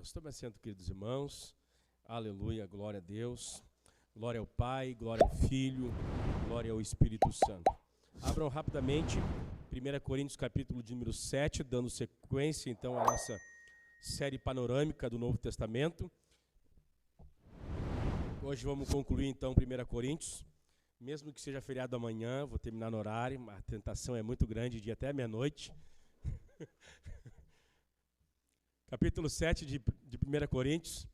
Deus. Tome assento, queridos irmãos. Aleluia, glória a Deus. Glória ao Pai, glória ao Filho, glória ao Espírito Santo. Abram rapidamente 1 Coríntios capítulo de número 7, dando sequência então à nossa série panorâmica do Novo Testamento. Hoje vamos concluir então 1 Coríntios. Mesmo que seja feriado amanhã, vou terminar no horário, a tentação é muito grande de ir até meia-noite. Capítulo 7 de 1 Coríntios.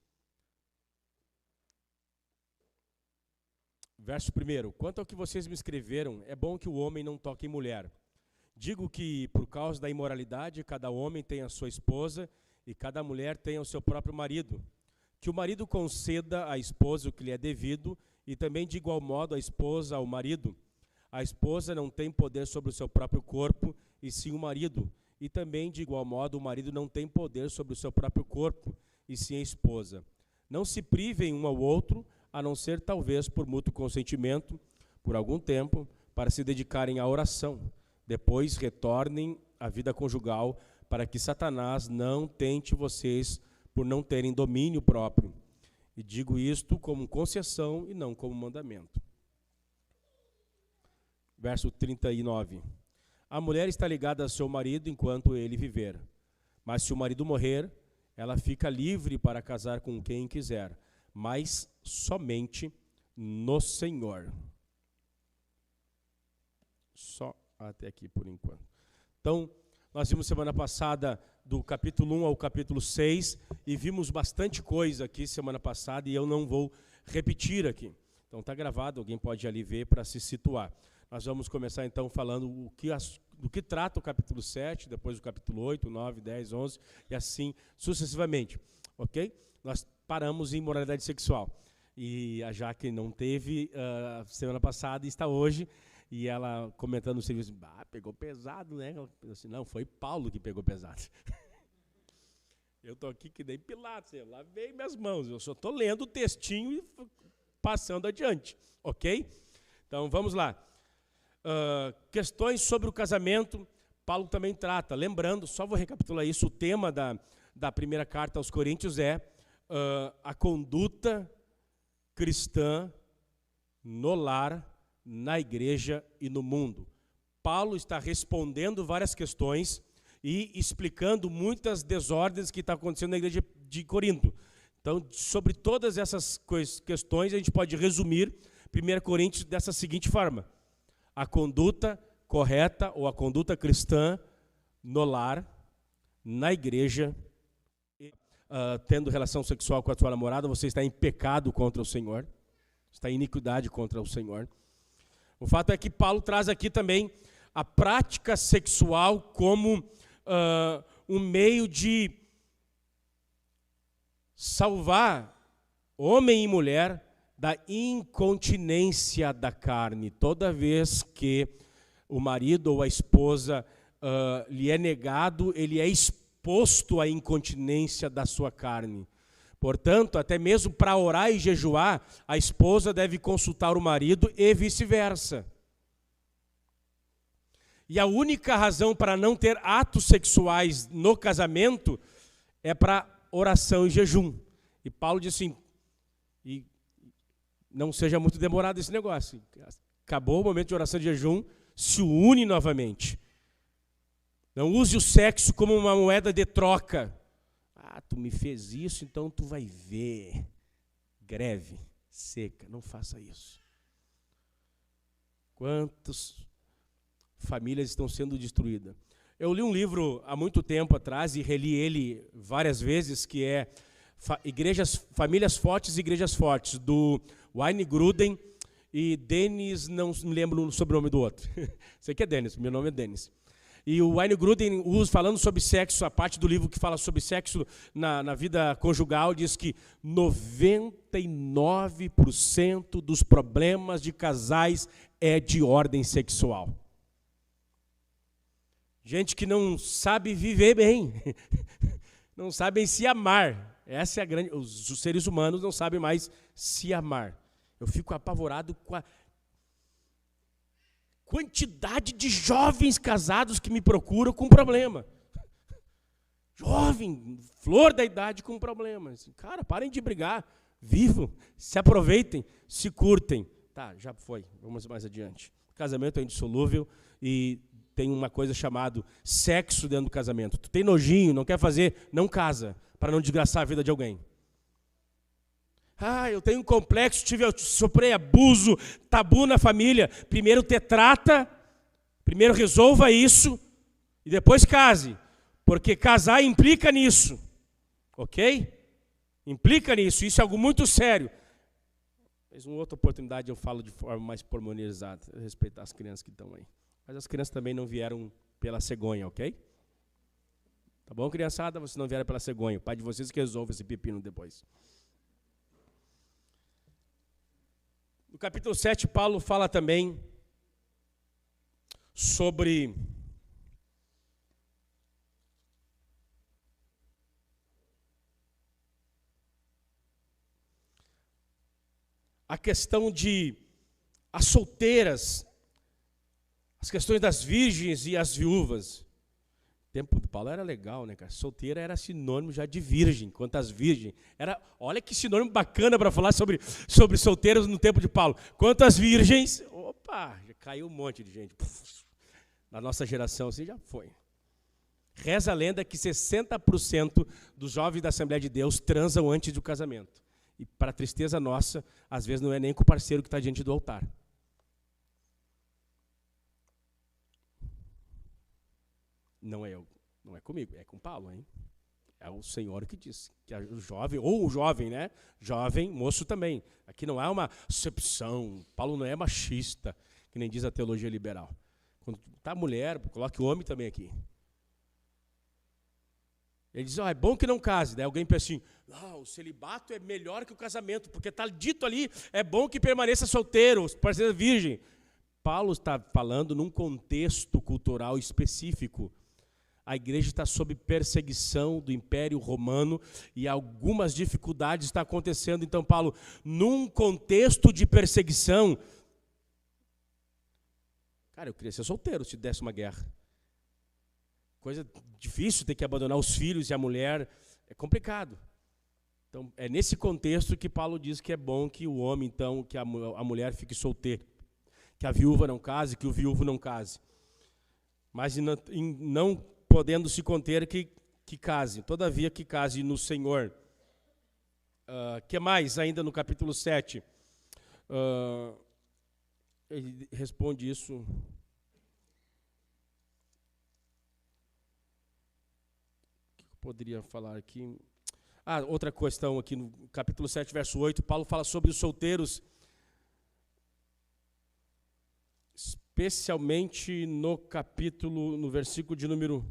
Verso 1. Quanto ao que vocês me escreveram, é bom que o homem não toque em mulher. Digo que, por causa da imoralidade, cada homem tem a sua esposa e cada mulher tem o seu próprio marido. Que o marido conceda à esposa o que lhe é devido e também de igual modo a esposa ao marido. A esposa não tem poder sobre o seu próprio corpo, e sim o marido. E também, de igual modo, o marido não tem poder sobre o seu próprio corpo, e sim a esposa. Não se privem um ao outro, a não ser talvez por mútuo consentimento, por algum tempo, para se dedicarem à oração. Depois retornem à vida conjugal, para que Satanás não tente vocês por não terem domínio próprio. E digo isto como concessão e não como mandamento. Verso 39. A mulher está ligada ao seu marido enquanto ele viver. Mas se o marido morrer, ela fica livre para casar com quem quiser, mas somente no Senhor. Só até aqui por enquanto. Então, nós vimos semana passada do capítulo 1 ao capítulo 6 e vimos bastante coisa aqui semana passada e eu não vou repetir aqui. Então está gravado, alguém pode ali ver para se situar. Nós vamos começar então falando do que trata o capítulo 7, depois o capítulo 8, 9, 10, 11 e assim sucessivamente, ok? Nós paramos em moralidade sexual e a Jaque não teve semana passada e está hoje e ela comentando no serviço, pegou pesado, né? Ela pensou assim, não, foi Paulo que pegou pesado. Eu estou aqui que nem Pilatos, eu lavei minhas mãos, eu só estou lendo o textinho e passando adiante, ok? Então vamos lá. Questões sobre o casamento, Paulo também trata. Lembrando, só vou recapitular isso, o tema da primeira carta aos Coríntios é a conduta cristã no lar, na igreja e no mundo. Paulo está respondendo várias questões e explicando muitas desordens que estão acontecendo na igreja de Corinto. Então, sobre todas essas questões, a gente pode resumir 1 Coríntios dessa seguinte forma. A conduta correta ou a conduta cristã no lar, na igreja, tendo relação sexual com a sua namorada, você está em pecado contra o Senhor, está em iniquidade contra o Senhor. O fato é que Paulo traz aqui também a prática sexual como um meio de salvar homem e mulher da incontinência da carne. Toda vez que o marido ou a esposa lhe é negado, ele é exposto à incontinência da sua carne. Portanto, até mesmo para orar e jejuar, a esposa deve consultar o marido e vice-versa. E a única razão para não ter atos sexuais no casamento é para oração e jejum. E Paulo diz assim, e não seja muito demorado esse negócio. Acabou o momento de oração e jejum, se une novamente. Não use o sexo como uma moeda de troca. Tu me fez isso, então tu vai ver. Greve seca, não faça isso. Quantas famílias estão sendo destruídas? Eu li um livro há muito tempo atrás e reli ele várias vezes, que é Famílias Fortes e Igrejas Fortes, do Wayne Grudem e Dennis, não me lembro o sobrenome do outro. Sei que é Dennis, meu nome é Dennis. E o Wayne Grudem, falando sobre sexo, a parte do livro que fala sobre sexo na vida conjugal, diz que 99% dos problemas de casais é de ordem sexual. Gente que não sabe viver bem, não sabem se amar. Essa é a grande. Os seres humanos não sabem mais se amar. Eu fico apavorado com a quantidade de jovens casados que me procuram com problema. jovem, flor da idade com problemas. Cara, parem de brigar, vivam, se aproveitem, se curtem. Tá, já foi, vamos mais adiante. Casamento é indissolúvel e tem uma coisa chamada sexo dentro do casamento. Tu tem nojinho, não quer fazer, não casa, para não desgraçar a vida de alguém. Ah, eu tenho um complexo, sofri abuso, tabu na família. Primeiro te trata, primeiro resolva isso e depois case. Porque casar implica nisso, ok? Implica nisso, isso é algo muito sério. Mas uma outra oportunidade eu falo de forma mais pormenorizada, respeitar as crianças que estão aí. Mas as crianças também não vieram pela cegonha, ok? Tá bom, criançada? Vocês não vieram pela cegonha. O pai de vocês que resolve esse pepino depois. No capítulo 7, Paulo fala também sobre a questão de as solteiras, as questões das virgens e as viúvas. O tempo do Paulo era legal, né, cara? Solteira era sinônimo já de virgem, quanto às virgens. Olha que sinônimo bacana para falar sobre solteiros no tempo de Paulo. Quanto às virgens, opa, já caiu um monte de gente. Na nossa geração assim já foi. Reza a lenda que 60% dos jovens da Assembleia de Deus transam antes do casamento. E, para tristeza nossa, às vezes não é nem com o parceiro que está diante do altar. Não é eu, não é comigo, é com Paulo, hein? É o Senhor que diz que o jovem, ou o jovem, né? Jovem, moço também. Aqui não há uma acepção. Paulo não é machista, que nem diz a teologia liberal. Quando está mulher, coloque o homem também aqui. Ele diz, é bom que não case. Daí alguém pensa assim, o celibato é melhor que o casamento, porque está dito ali, é bom que permaneça solteiro, parceiro virgem. Paulo está falando num contexto cultural específico. A igreja está sob perseguição do Império Romano e algumas dificuldades estão acontecendo. Então, Paulo, num contexto de perseguição, cara, eu queria ser solteiro se desse uma guerra. Coisa difícil ter que abandonar os filhos e a mulher, é complicado. Então, é nesse contexto que Paulo diz que é bom que o homem, então, que a mulher fique solteira, que a viúva não case, que o viúvo não case. Mas não podendo se conter, que case. Todavia, que case no Senhor. Que mais ainda no capítulo 7? Ele responde isso... Poderia falar aqui. Outra questão aqui no capítulo 7, verso 8, Paulo fala sobre os solteiros, especialmente no versículo de número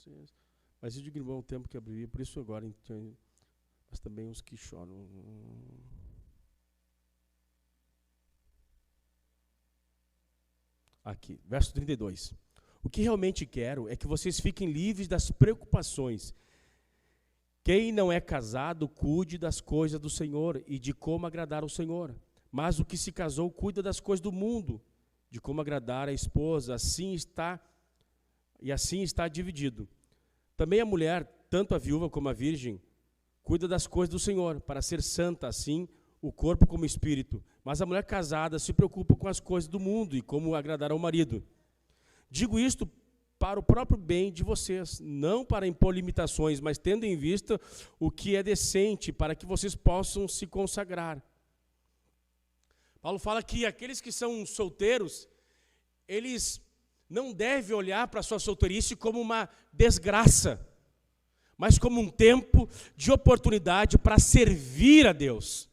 6. Mas eu digo, irmão, o tempo que abrevia, por isso agora, então, mas também os que choram. Aqui, verso 32. O que realmente quero é que vocês fiquem livres das preocupações. Quem não é casado, cuide das coisas do Senhor e de como agradar ao Senhor. Mas o que se casou, cuida das coisas do mundo, de como agradar a esposa. Assim está dividido. Também a mulher, tanto a viúva como a virgem, cuida das coisas do Senhor, para ser santa, assim, o corpo como o espírito. Mas a mulher casada se preocupa com as coisas do mundo e como agradar ao marido. Digo isto para o próprio bem de vocês, não para impor limitações, mas tendo em vista o que é decente, para que vocês possam se consagrar. Paulo fala que aqueles que são solteiros, eles não devem olhar para a sua solteirice como uma desgraça, mas como um tempo de oportunidade para servir a Deus.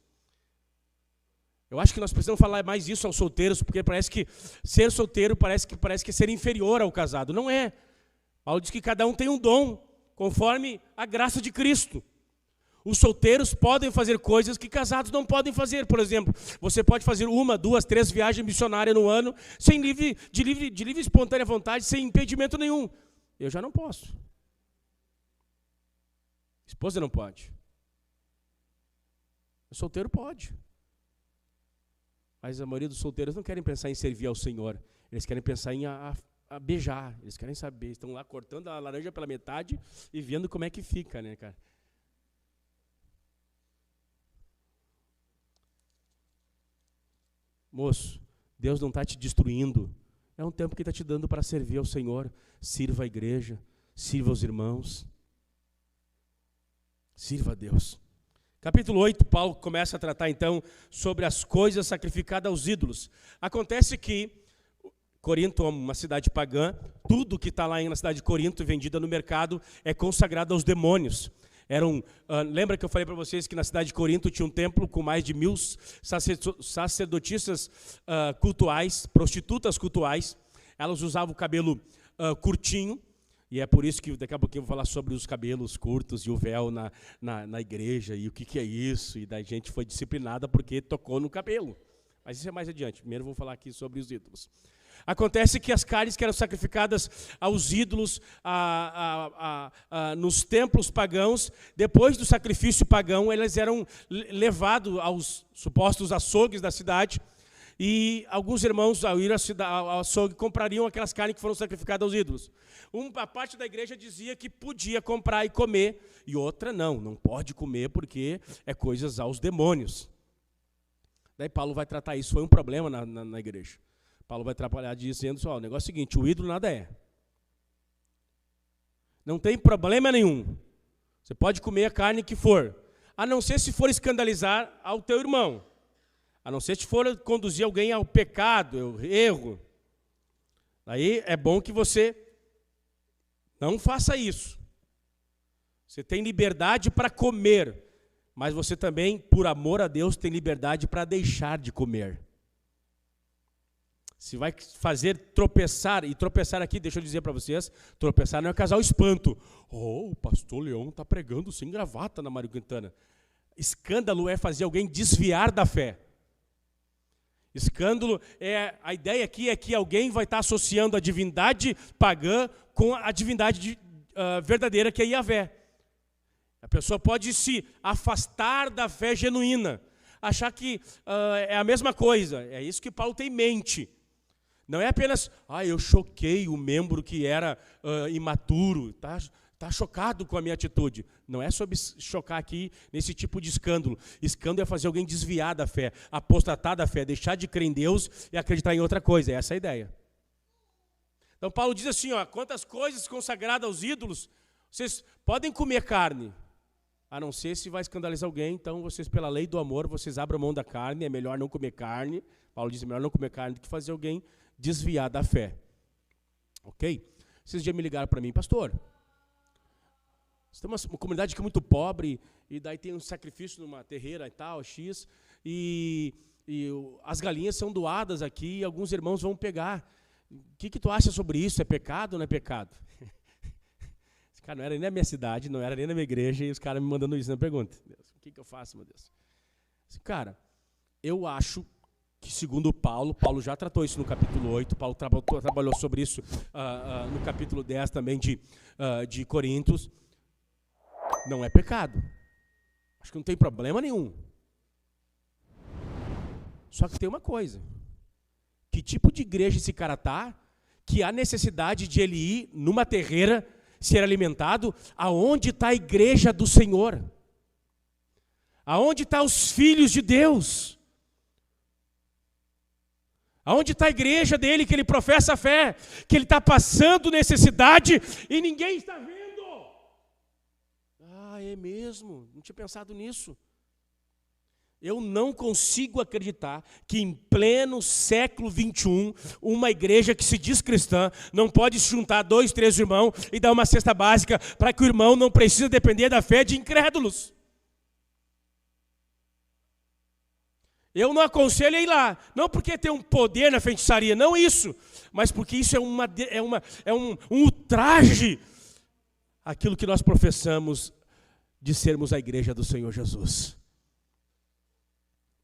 Eu acho que nós precisamos falar mais isso aos solteiros, porque parece que ser solteiro parece que é ser inferior ao casado. Não é. Paulo diz que cada um tem um dom, conforme a graça de Cristo. Os solteiros podem fazer coisas que casados não podem fazer. Por exemplo, você pode fazer 1, 2, 3 viagens missionárias no ano, de livre e espontânea vontade, sem impedimento nenhum. Eu já não posso. Esposa não pode. O solteiro pode. Mas a maioria dos solteiros não querem pensar em servir ao Senhor. Eles querem pensar em a beijar. Eles querem saber. Estão lá cortando a laranja pela metade e vendo como é que fica, né, cara? Moço, Deus não está te destruindo. É um tempo que está te dando para servir ao Senhor. Sirva a igreja, sirva aos irmãos. Sirva a Deus. Capítulo 8, Paulo começa a tratar então sobre as coisas sacrificadas aos ídolos. Acontece que Corinto é uma cidade pagã, tudo que está lá na cidade de Corinto, vendida no mercado, é consagrado aos demônios. Lembra que eu falei para vocês que na cidade de Corinto tinha um templo com mais de 1000 sacerdotisas cultuais, prostitutas cultuais. Elas usavam o cabelo curtinho, e é por isso que daqui a pouquinho eu vou falar sobre os cabelos curtos e o véu na igreja, e o que é isso, e daí a gente foi disciplinada porque tocou no cabelo. Mas isso é mais adiante, primeiro eu vou falar aqui sobre os ídolos. Acontece que as carnes que eram sacrificadas aos ídolos nos templos pagãos, depois do sacrifício pagão, elas eram levados aos supostos açougues da cidade, e alguns irmãos, ao ir ao açougue, comprariam aquelas carnes que foram sacrificadas aos ídolos. Uma parte da igreja dizia que podia comprar e comer, e outra não pode comer porque é coisas aos demônios. Daí Paulo vai tratar isso, foi um problema na igreja. Paulo vai trabalhar dizendo, o negócio é o seguinte, o ídolo nada é. Não tem problema nenhum. Você pode comer a carne que for, a não ser se for escandalizar ao teu irmão. A não ser se for conduzir alguém ao pecado, ao erro. Aí é bom que você não faça isso. Você tem liberdade para comer, mas você também, por amor a Deus, tem liberdade para deixar de comer. Se vai fazer tropeçar, e tropeçar aqui, deixa eu dizer para vocês, tropeçar não é causar o espanto. O pastor Leão está pregando sem gravata na Mário Quintana. Escândalo é fazer alguém desviar da fé. Escândalo a ideia aqui é que alguém vai estar associando a divindade pagã com a divindade verdadeira, que é Yahvé. A pessoa pode se afastar da fé genuína, achar que é a mesma coisa. É isso que Paulo tem em mente. Não é apenas, eu choquei o membro que era imaturo, tá chocado com a minha atitude. Não é sobre chocar aqui nesse tipo de escândalo. Escândalo é fazer alguém desviar da fé, apostatar da fé, deixar de crer em Deus e acreditar em outra coisa. Essa é a ideia. Então Paulo diz assim, quantas coisas consagradas aos ídolos, vocês podem comer carne, a não ser se vai escandalizar alguém, então vocês, pela lei do amor, vocês abram mão da carne, é melhor não comer carne. Paulo diz, é melhor não comer carne do que fazer alguém desviar da fé. Ok? Esses dias me ligaram para mim, pastor, você tem uma comunidade que é muito pobre, e daí tem um sacrifício numa terreira e tal, X, e as galinhas são doadas aqui, e alguns irmãos vão pegar. O que tu acha sobre isso? É pecado ou não é pecado? Esse cara não era nem na minha cidade, não era nem na minha igreja, e os caras me mandando isso na pergunta. Deus, o que eu faço, meu Deus? Cara, eu acho que, segundo Paulo já tratou isso no capítulo 8, Paulo trabalhou sobre isso no capítulo 10 também de Coríntios. Não é pecado. Acho que não tem problema nenhum. Só que tem uma coisa. Que tipo de igreja esse cara tá, que há necessidade de ele ir numa terreira, ser alimentado? Aonde está a igreja do Senhor? Aonde estão os filhos de Deus? Aonde está a igreja dele, que ele professa a fé, que ele está passando necessidade e ninguém está vendo? É mesmo, não tinha pensado nisso. Eu não consigo acreditar que em pleno século 21, uma igreja que se diz cristã não pode se juntar 2, 3 irmãos e dar uma cesta básica para que o irmão não precise depender da fé de incrédulos. Eu não aconselho a ir lá, não porque tem um poder na feitiçaria, não isso, mas porque isso é um ultraje àquilo que nós professamos de sermos a igreja do Senhor Jesus.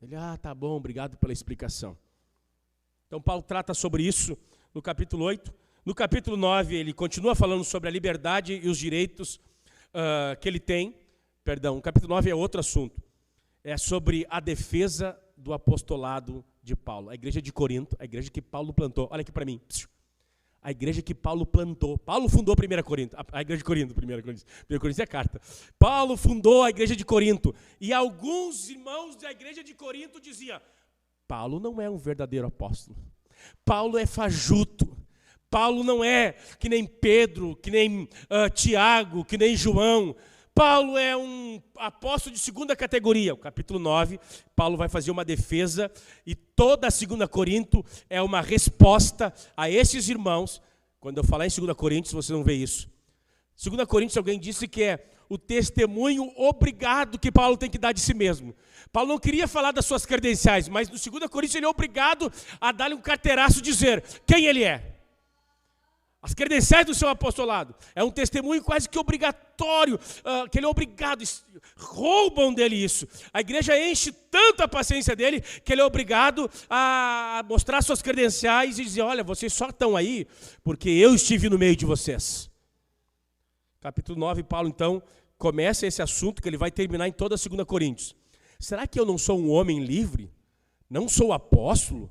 Ele, tá bom, obrigado pela explicação. Então Paulo trata sobre isso no capítulo 8. No capítulo 9 ele continua falando sobre a liberdade e os direitos que ele tem. Perdão, o capítulo 9 é outro assunto. É sobre a defesa do apostolado de Paulo. A igreja de Corinto, a igreja que Paulo plantou. Olha aqui para mim. A igreja que Paulo plantou. Paulo fundou a 1 Corinto. A igreja de Corinto, 1 Coríntios é carta. Paulo fundou a igreja de Corinto. E alguns irmãos da igreja de Corinto diziam, Paulo não é um verdadeiro apóstolo. Paulo é fajuto. Paulo não é que nem Pedro, que nem Tiago, que nem João. Paulo é um apóstolo de segunda categoria. O capítulo 9, Paulo vai fazer uma defesa e toda a 2 Corinto é uma resposta a esses irmãos. Quando eu falar em 2 Coríntios, você não vê isso. 2 Coríntios, alguém disse que é o testemunho obrigado que Paulo tem que dar de si mesmo. Paulo não queria falar das suas credenciais, mas no 2 Coríntios ele é obrigado a dar-lhe um carteiraço, dizer quem ele é. As credenciais do seu apostolado. É um testemunho quase que obrigatório, que ele é obrigado, roubam dele isso. A igreja enche tanto a paciência dele, que ele é obrigado a mostrar suas credenciais e dizer, olha, vocês só estão aí porque eu estive no meio de vocês. Capítulo 9, Paulo então começa esse assunto que ele vai terminar em toda a 2 Coríntios. Será que eu não sou um homem livre? Não sou apóstolo?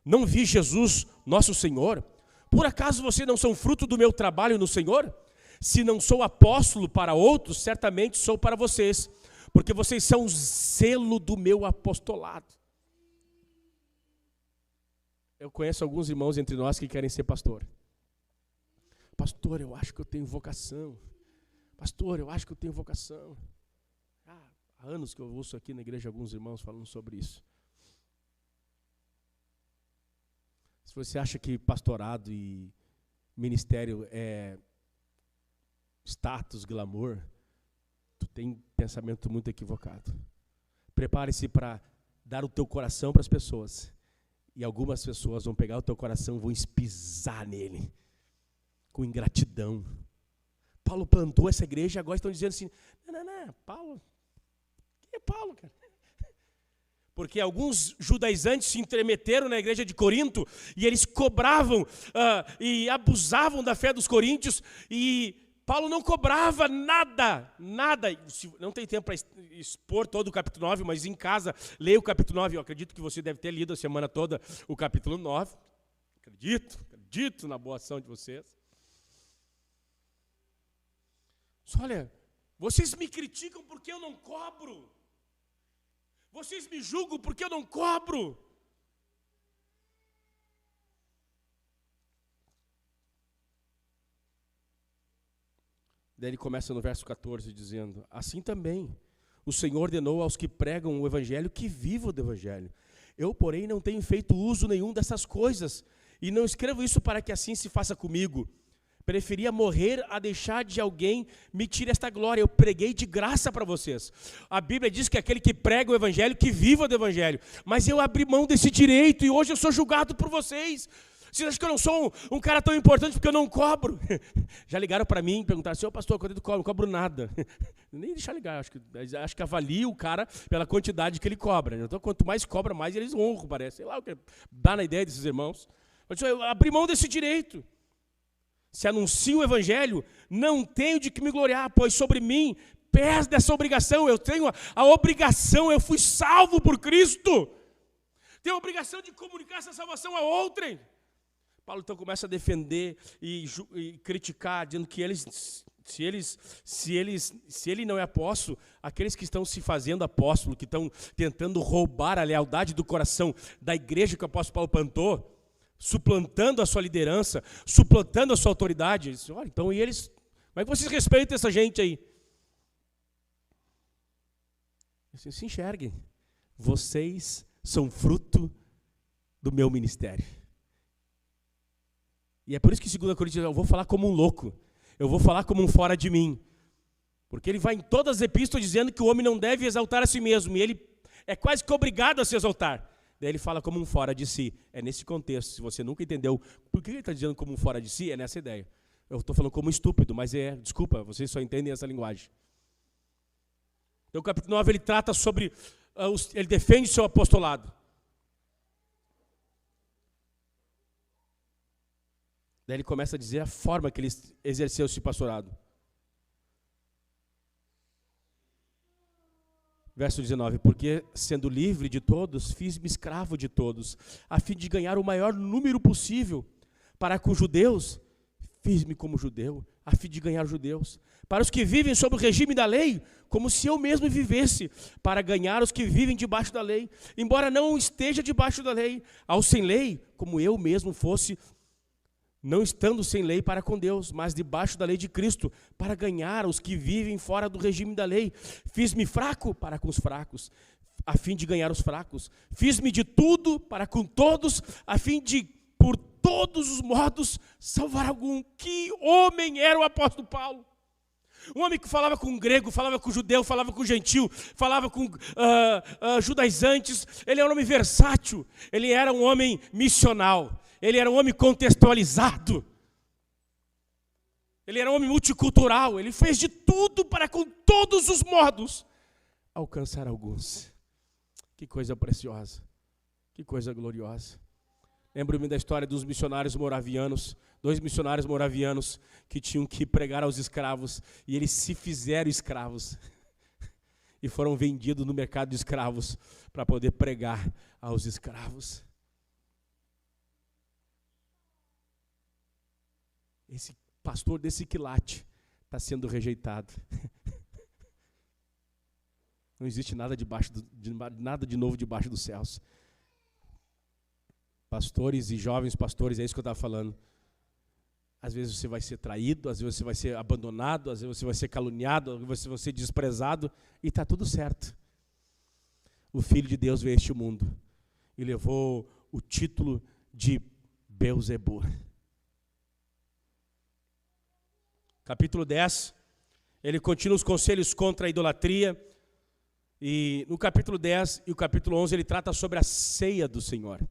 Não vi Jesus, nosso Senhor? Por acaso vocês não são fruto do meu trabalho no Senhor? Se não sou apóstolo para outros, certamente sou para vocês, porque vocês são o selo do meu apostolado. Eu conheço alguns irmãos entre nós que querem ser pastor. Pastor, eu acho que eu tenho vocação. Pastor, eu acho que eu tenho vocação. Há anos que eu ouço aqui na igreja alguns irmãos falando sobre isso. Se você acha que pastorado e ministério é status, glamour, tu tem pensamento muito equivocado. Prepare-se para dar o teu coração para as pessoas. E algumas pessoas vão pegar o teu coração e vão espisar nele, com ingratidão. Paulo plantou essa igreja e agora estão dizendo assim, não, Paulo, quem é Paulo, cara? Porque alguns judaizantes se entremeteram na igreja de Corinto e eles cobravam e abusavam da fé dos coríntios e Paulo não cobrava nada. Não tem tempo para expor todo o capítulo 9, mas em casa, leia o capítulo 9. Eu acredito que você deve ter lido a semana toda o capítulo 9. Acredito na boa ação de vocês. Olha, vocês me criticam porque eu não cobro. Vocês me julgam porque eu não cobro. Daí ele começa no verso 14 dizendo, assim também o Senhor ordenou aos que pregam o evangelho que vivam do evangelho. Eu, porém, não tenho feito uso nenhum dessas coisas, e não escrevo isso para que assim se faça comigo. Preferia morrer a deixar de alguém me tire esta glória. Eu preguei de graça para vocês. A Bíblia diz que aquele que prega o evangelho, que viva do evangelho. Mas eu abri mão desse direito e hoje eu sou julgado por vocês. Vocês acham que eu não sou um cara tão importante porque eu não cobro? Já ligaram para mim e perguntaram, senhor pastor, quanto tu cobra? Não cobro nada. Nem deixar ligar, acho que avalia o cara pela quantidade que ele cobra. Então quanto mais cobra, mais eles honram, parece. Sei lá o que dá na ideia desses irmãos. Mas eu abri mão desse direito. Se anuncio o evangelho, não tenho de que me gloriar, pois sobre mim pesa dessa obrigação. Eu tenho a obrigação, eu fui salvo por Cristo. Tenho a obrigação de comunicar essa salvação a outrem. Paulo então começa a defender e criticar, dizendo que se ele não é apóstolo, aqueles que estão se fazendo apóstolo, que estão tentando roubar a lealdade do coração da igreja que o apóstolo Paulo plantou, suplantando a sua liderança, suplantando a sua autoridade. Ele disse, olha, então e eles, como é que vocês respeitam essa gente aí? Assim, se enxerguem, vocês são fruto do meu ministério. E é por isso que 2 Coríntios, eu vou falar como um louco, eu vou falar como um fora de mim, porque ele vai em todas as epístolas dizendo que o homem não deve exaltar a si mesmo, e ele é quase que obrigado a se exaltar. Daí ele fala como um fora de si. É nesse contexto. Se você nunca entendeu por que ele está dizendo como um fora de si, é nessa ideia. Eu estou falando como estúpido, mas desculpa, vocês só entendem essa linguagem. Então, o capítulo 9 ele trata sobre, ele defende o seu apostolado. Daí ele começa a dizer a forma que ele exerceu esse pastorado. Verso 19, porque sendo livre de todos, fiz-me escravo de todos, a fim de ganhar o maior número possível. Para com os judeus, fiz-me como judeu, a fim de ganhar os judeus. Para os que vivem sob o regime da lei, como se eu mesmo vivesse, para ganhar os que vivem debaixo da lei, embora não esteja debaixo da lei, aos sem lei, como eu mesmo fosse, não estando sem lei para com Deus, mas debaixo da lei de Cristo, para ganhar os que vivem fora do regime da lei. Fiz-me fraco para com os fracos, a fim de ganhar os fracos. Fiz-me de tudo para com todos, a fim de, por todos os modos, salvar algum. Que homem era o apóstolo Paulo! Um homem que falava com o grego, falava com o judeu, falava com o gentil, falava com judaizantes. Ele era um homem versátil, ele era um homem missional. Ele era um homem contextualizado. Ele era um homem multicultural. Ele fez de tudo para, com todos os modos, alcançar alguns. Que coisa preciosa. Que coisa gloriosa. Lembro-me da história dos missionários moravianos. 2 missionários moravianos que tinham que pregar aos escravos. E eles se fizeram escravos. E foram vendidos no mercado de escravos para poder pregar aos escravos. Esse pastor desse quilate está sendo rejeitado. Não existe nada nada de novo debaixo dos céus. Pastores e jovens pastores, é isso que eu estava falando. Às vezes você vai ser traído, às vezes você vai ser abandonado, às vezes você vai ser caluniado, às vezes você vai ser desprezado, e está tudo certo. O Filho de Deus veio a este mundo e levou o título de Beelzebul. Capítulo 10, ele continua os conselhos contra a idolatria. E no capítulo 10 e o capítulo 11, ele trata sobre a ceia do Senhor.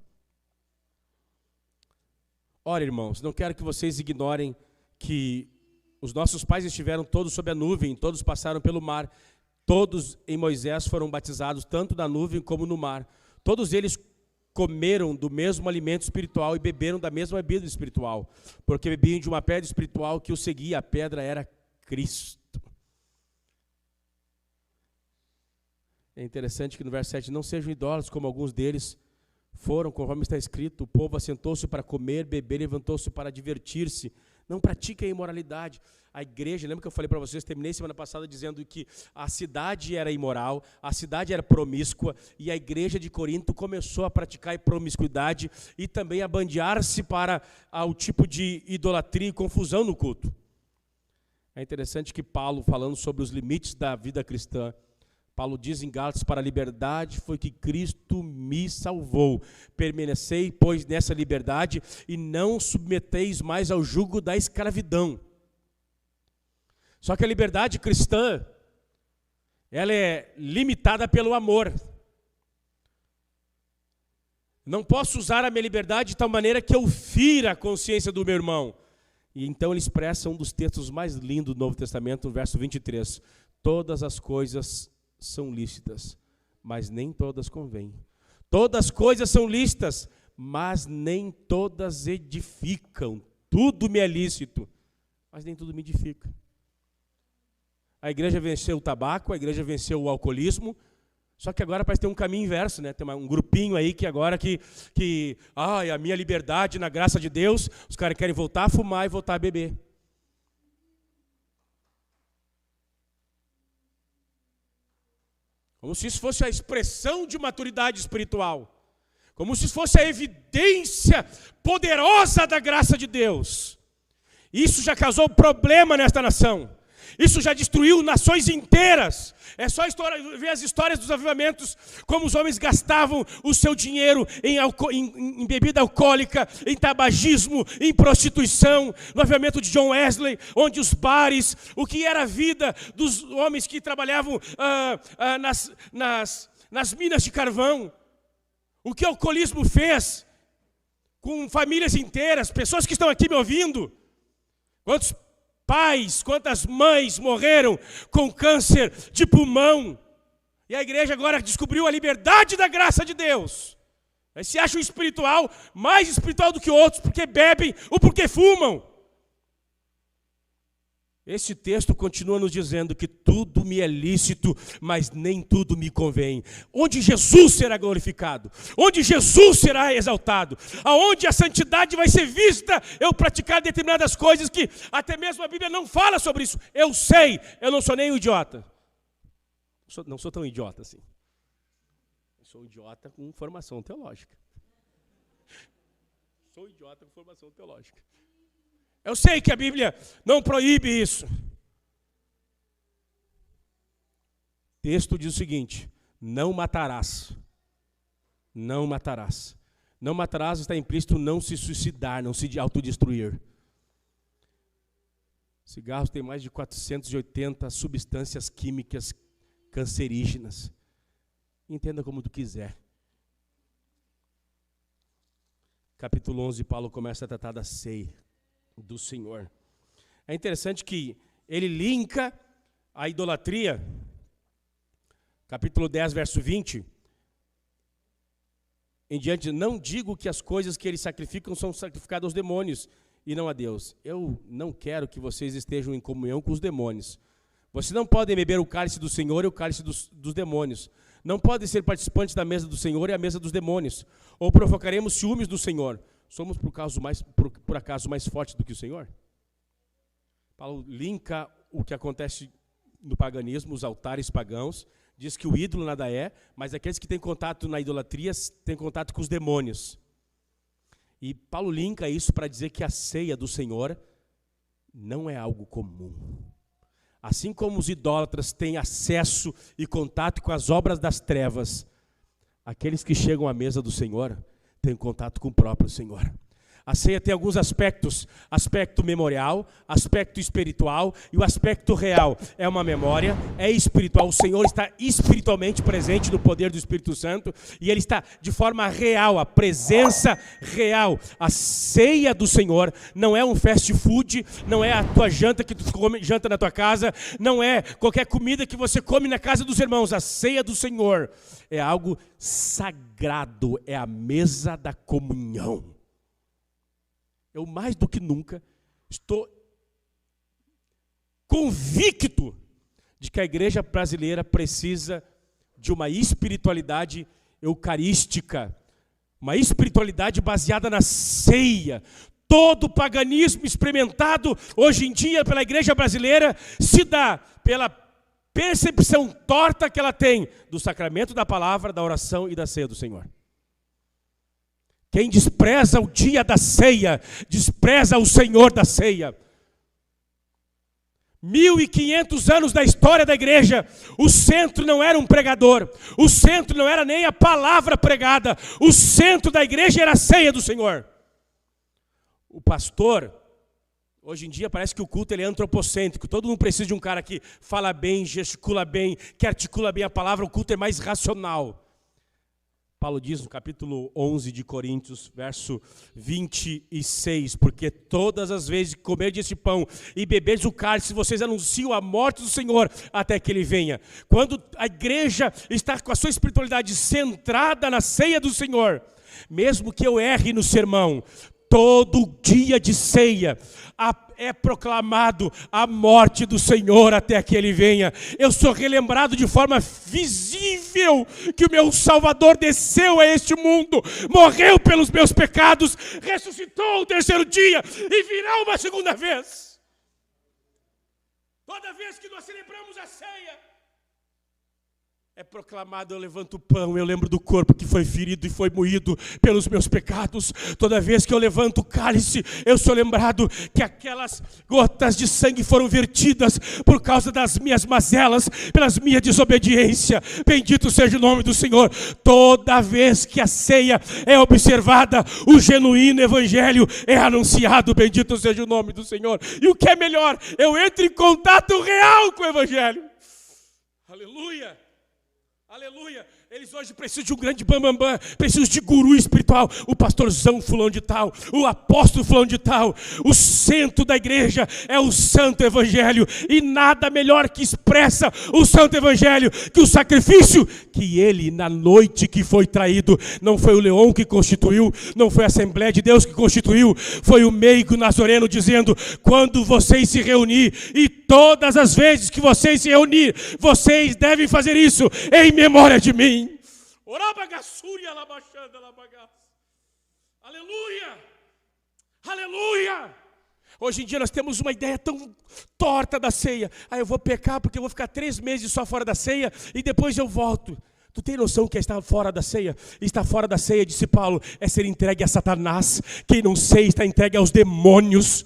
Ora, irmãos, não quero que vocês ignorem que os nossos pais estiveram todos sob a nuvem, todos passaram pelo mar, todos em Moisés foram batizados, tanto na nuvem como no mar. Todos eles comeram do mesmo alimento espiritual e beberam da mesma bebida espiritual, porque bebiam de uma pedra espiritual que os seguia, a pedra era Cristo. É interessante que no verso 7, não sejam idólatras como alguns deles foram, conforme está escrito, o povo assentou-se para comer, beber, levantou-se para divertir-se. Não pratiquem a imoralidade. A igreja, lembra que eu falei para vocês, terminei semana passada dizendo que a cidade era imoral, a cidade era promíscua, e a igreja de Corinto começou a praticar promiscuidade e também a bandear-se para o tipo de idolatria e confusão no culto. É interessante que Paulo, falando sobre os limites da vida cristã, Paulo diz em Gálatas, para a liberdade foi que Cristo me salvou. Permanecei, pois, nessa liberdade e não submeteis mais ao jugo da escravidão. Só que a liberdade cristã, ela é limitada pelo amor. Não posso usar a minha liberdade de tal maneira que eu fira a consciência do meu irmão. E então ele expressa um dos textos mais lindos do Novo Testamento, no verso 23. Todas as coisas são lícitas, mas nem todas convêm. Todas as coisas são lícitas, mas nem todas edificam. Tudo me é lícito, mas nem tudo me edifica. A igreja venceu o tabaco, a igreja venceu o alcoolismo, só que agora parece ter um caminho inverso, né? Tem um grupinho aí que agora a minha liberdade na graça de Deus, os caras querem voltar a fumar e voltar a beber. Como se isso fosse a expressão de maturidade espiritual. Como se isso fosse a evidência poderosa da graça de Deus. Isso já causou problema nesta nação. Isso já destruiu nações inteiras. É só ver as histórias dos avivamentos, como os homens gastavam o seu dinheiro em bebida alcoólica, em tabagismo, em prostituição. No avivamento de John Wesley, onde os bares, o que era a vida dos homens que trabalhavam nas minas de carvão. O que o alcoolismo fez com famílias inteiras, pessoas que estão aqui me ouvindo. Quantos pais, quantas mães morreram com câncer de pulmão, E a igreja agora descobriu a liberdade da graça de Deus. Aí se acham espiritual, mais espiritual do que outros, porque bebem ou porque fumam. Esse texto continua nos dizendo que tudo me é lícito, mas nem tudo me convém. Onde Jesus será glorificado, onde Jesus será exaltado, aonde a santidade vai ser vista, eu praticar determinadas coisas que até mesmo a Bíblia não fala sobre isso. Eu sei, eu não sou nem um idiota. Não sou tão idiota assim. Eu sou um idiota com formação teológica. Sou um idiota com formação teológica. Eu sei que a Bíblia não proíbe isso. O texto diz o seguinte: não matarás. Não matarás. Não matarás está implícito não se suicidar, não se autodestruir. Cigarros têm mais de 480 substâncias químicas cancerígenas. Entenda como tu quiser. Capítulo 11, Paulo começa a tratar da ceia do Senhor. É interessante que ele linka a idolatria, capítulo 10, verso 20, em diante, não digo que as coisas que eles sacrificam são sacrificadas aos demônios e não a Deus. Eu não quero que vocês estejam em comunhão com os demônios. Vocês não podem beber o cálice do Senhor e o cálice dos demônios. Não podem ser participantes da mesa do Senhor e a mesa dos demônios. Ou provocaremos ciúmes do Senhor. Somos por acaso mais fortes do que o Senhor? Paulo linka o que acontece no paganismo, os altares pagãos, diz que o ídolo nada é, mas aqueles que têm contato na idolatria têm contato com os demônios. E Paulo linka isso para dizer que a ceia do Senhor não é algo comum. Assim como os idólatras têm acesso e contato com as obras das trevas, aqueles que chegam à mesa do Senhor têm contato com o próprio Senhor. A ceia tem alguns aspectos: aspecto memorial, aspecto espiritual e o aspecto real. É uma memória, é espiritual. O Senhor está espiritualmente presente no poder do Espírito Santo e Ele está de forma real, a presença real. A ceia do Senhor não é um fast food, não é a tua janta que tu janta na tua casa, não é qualquer comida que você come na casa dos irmãos. A ceia do Senhor é algo sagrado, é a mesa da comunhão. Eu mais do que nunca estou convicto de que a igreja brasileira precisa de uma espiritualidade eucarística, uma espiritualidade baseada na ceia. Todo o paganismo experimentado hoje em dia pela igreja brasileira se dá pela percepção torta que ela tem do sacramento da palavra, da oração e da ceia do Senhor. Quem despreza o dia da ceia, despreza o Senhor da ceia. 1500 anos da história da igreja, o centro não era um pregador, o centro não era nem a palavra pregada, o centro da igreja era a ceia do Senhor. O pastor, hoje em dia parece que o culto ele é antropocêntrico, todo mundo precisa de um cara que fala bem, gesticula bem, que articula bem a palavra, o culto é mais racional. Paulo diz no capítulo 11 de Coríntios, verso 26, porque todas as vezes que comerdes esse pão e beberdes o cálice, vocês anunciam a morte do Senhor até que Ele venha. Quando a igreja está com a sua espiritualidade centrada na ceia do Senhor, mesmo que eu erre no sermão, todo dia de ceia é proclamado a morte do Senhor até que Ele venha. Eu sou relembrado de forma visível que o meu Salvador desceu a este mundo, morreu pelos meus pecados, ressuscitou ao terceiro dia e virá uma segunda vez. Toda vez que nós celebramos a ceia, é proclamado: eu levanto o pão, eu lembro do corpo que foi ferido e foi moído pelos meus pecados. Toda vez que eu levanto o cálice, eu sou lembrado que aquelas gotas de sangue foram vertidas por causa das minhas mazelas, pelas minhas desobediências. Bendito seja o nome do Senhor. Toda vez que a ceia é observada, o genuíno evangelho é anunciado. Bendito seja o nome do Senhor. E o que é melhor, eu entro em contato real com o evangelho. Aleluia! Aleluia, Eles hoje precisam de um grande bambambam, precisam de guru espiritual, o pastorzão fulano de tal, o apóstolo fulano de tal. O centro da igreja é o santo evangelho, e nada melhor que expressa o santo evangelho que o sacrifício que ele, na noite que foi traído, não foi o leão que constituiu, não foi a Assembleia de Deus que constituiu, foi o meigo nazareno dizendo: quando vocês se reunir, e todas as vezes que vocês se reunir, vocês devem fazer isso em memória de mim. Aleluia! Aleluia! Hoje em dia nós temos uma ideia tão torta da ceia. Eu vou pecar porque eu vou ficar 3 meses só fora da ceia e depois eu volto. Tu tem noção que é estar fora da ceia? Estar fora da ceia, disse Paulo, é ser entregue a Satanás. Quem não sei está entregue aos demônios.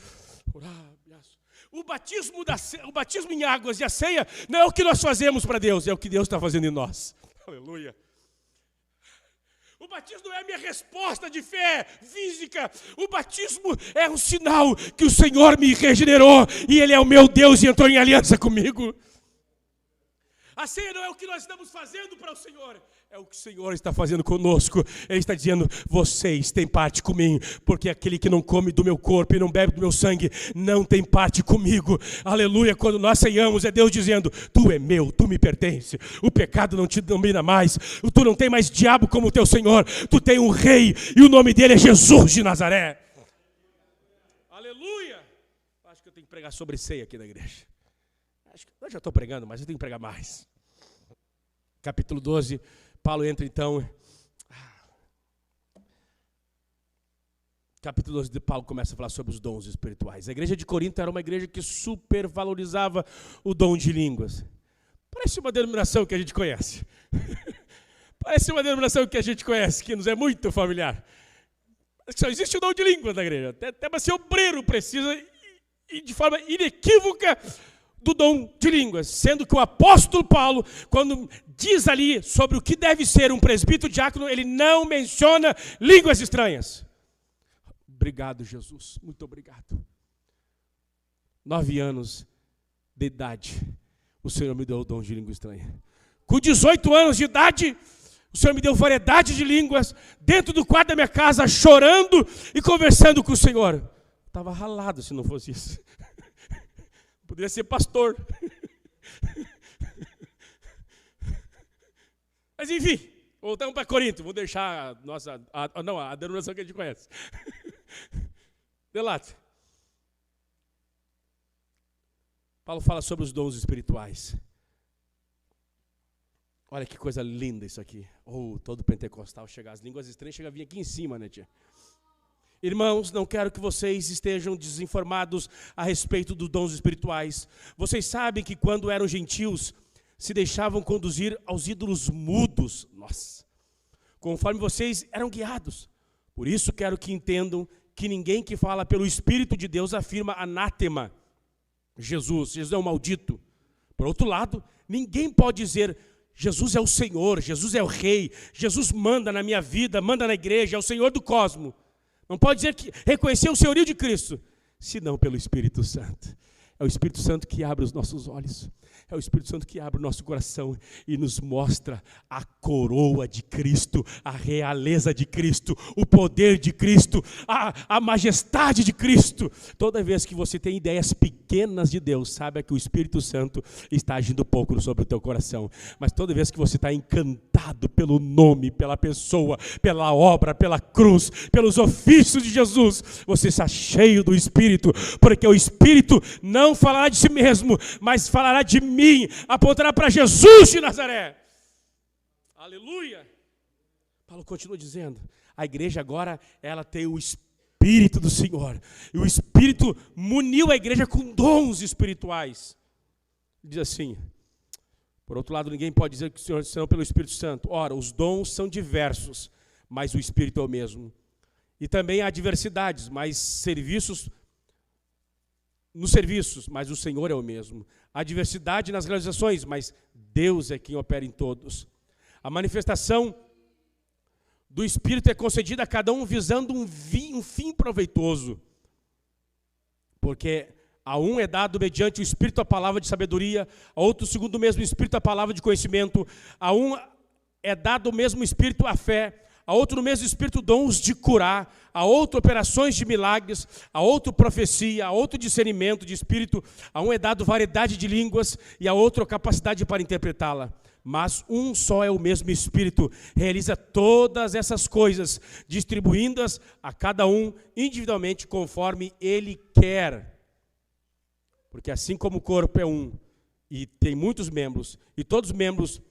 O batismo em águas e a ceia não é o que nós fazemos para Deus, é o que Deus está fazendo em nós. Aleluia. O batismo não é a minha resposta de fé física. O batismo é um sinal que o Senhor me regenerou e Ele é o meu Deus e entrou em aliança comigo. A ceia não é o que nós estamos fazendo para o Senhor, é o que o Senhor está fazendo conosco. Ele está dizendo: vocês têm parte comigo, porque aquele que não come do meu corpo e não bebe do meu sangue não tem parte comigo. Aleluia. Quando nós ceiamos, é Deus dizendo: tu é meu, tu me pertence, o pecado não te domina mais, tu não tem mais diabo como teu Senhor, tu tem um rei e o nome dele é Jesus de Nazaré. Aleluia. Acho que eu tenho que pregar sobre ceia aqui na igreja. Eu já estou pregando, mas eu tenho que pregar mais. Capítulo 12, Paulo entra então. Capítulo 12 de Paulo começa a falar sobre os dons espirituais. A igreja de Corinto era uma igreja que supervalorizava o dom de línguas. Parece uma denominação que a gente conhece. Parece uma denominação que a gente conhece, que nos é muito familiar. Só existe o dom de línguas na igreja. Até para ser obreiro precisa, e de forma inequívoca, do dom de línguas, sendo que o apóstolo Paulo, quando diz ali sobre o que deve ser um presbítero diácono, ele não menciona línguas estranhas. Obrigado, Jesus, muito obrigado. 9 anos de idade, o Senhor me deu o dom de língua estranha. Com 18 anos de idade, o Senhor me deu variedade de línguas, dentro do quarto da minha casa, chorando e conversando com o Senhor. Estava ralado se não fosse isso. Poderia ser pastor. Mas enfim, voltamos para Corinto. Vou deixar a denominação que a gente conhece. Delate. Paulo fala sobre os dons espirituais. Olha que coisa linda isso aqui. Todo pentecostal chega, as línguas estranhas chega a vir aqui em cima, né, tia? Irmãos, não quero que vocês estejam desinformados a respeito dos dons espirituais. Vocês sabem que quando eram gentios, se deixavam conduzir aos ídolos mudos. Nossa! Conforme vocês eram guiados. Por isso quero que entendam que ninguém que fala pelo Espírito de Deus afirma anátema. Jesus é um maldito. Por outro lado, ninguém pode dizer: Jesus é o Senhor, Jesus é o Rei, Jesus manda na minha vida, manda na igreja, é o Senhor do cosmos. Não pode dizer que reconhecer o senhorio de Cristo, senão pelo Espírito Santo. É o Espírito Santo que abre os nossos olhos. É o Espírito Santo que abre o nosso coração e nos mostra a coroa de Cristo, a realeza de Cristo, o poder de Cristo, a majestade de Cristo. Toda vez que você tem ideias pequenas de Deus, saiba que o Espírito Santo está agindo pouco sobre o teu coração. Mas toda vez que você está encantado pelo nome, pela pessoa, pela obra, pela cruz, pelos ofícios de Jesus, você está cheio do Espírito, porque o Espírito não falará de si mesmo, mas falará de mim, apontará para Jesus de Nazaré. Aleluia. Paulo continua dizendo, a igreja agora, ela tem o Espírito do Senhor, e o Espírito muniu a igreja com dons espirituais. Diz assim, por outro lado, ninguém pode dizer que o Senhor senão pelo Espírito Santo. Ora, os dons são diversos, mas o Espírito é o mesmo. E também há diversidades, mas nos serviços, mas o Senhor é o mesmo. Há diversidade nas realizações, mas Deus é quem opera em todos. A manifestação do Espírito é concedida a cada um visando um fim proveitoso. Porque a um é dado mediante o Espírito a palavra de sabedoria, a outro segundo o mesmo Espírito a palavra de conhecimento, a um é dado o mesmo Espírito a fé, a outro no mesmo Espírito dons de curar, a outro operações de milagres, a outro profecia, a outro discernimento de Espírito, a um é dado variedade de línguas e a outro capacidade para interpretá-la. Mas um só é o mesmo Espírito, realiza todas essas coisas, distribuindo-as a cada um individualmente conforme Ele quer. Porque assim como o corpo é um e tem muitos membros, e todos os membros,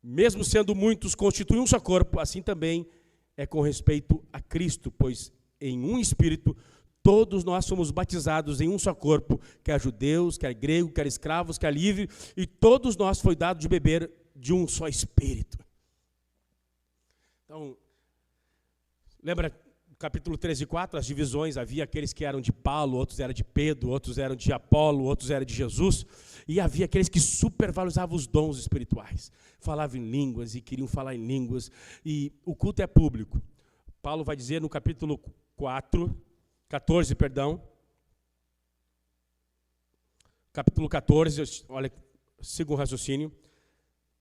mesmo sendo muitos, constituem um só corpo, assim também é com respeito a Cristo, pois em um Espírito todos nós somos batizados em um só corpo, quer judeus, quer grego, quer escravos, quer livre, e todos nós foi dado de beber de um só Espírito. Então, lembra capítulo 13 e 4, as divisões, havia aqueles que eram de Paulo, outros eram de Pedro, outros eram de Apolo, outros eram de Jesus, e havia aqueles que supervalorizavam os dons espirituais, falavam em línguas e queriam falar em línguas, e o culto é público. Paulo vai dizer no capítulo 14, capítulo 14, olha, siga o raciocínio,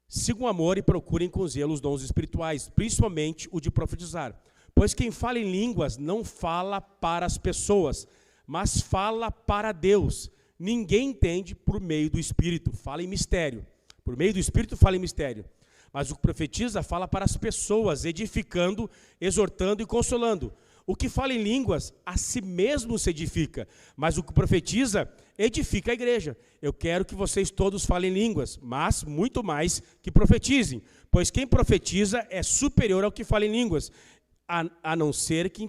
sigam o amor e procurem com zelo os dons espirituais, principalmente o de profetizar. Pois quem fala em línguas não fala para as pessoas, mas fala para Deus. Ninguém entende por meio do Espírito, fala em mistério. Por meio do Espírito fala em mistério. Mas o que profetiza fala para as pessoas, edificando, exortando e consolando. O que fala em línguas, a si mesmo se edifica. Mas o que profetiza, edifica a igreja. Eu quero que vocês todos falem línguas, mas muito mais que profetizem. Pois quem profetiza é superior ao que fala em línguas, a não ser que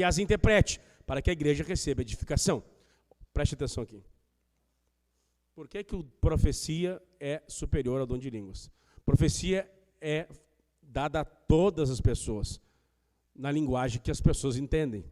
as interprete, para que a igreja receba edificação. Preste atenção aqui. Por que que profecia é superior ao dom de línguas? Profecia é dada a todas as pessoas, na linguagem que as pessoas entendem.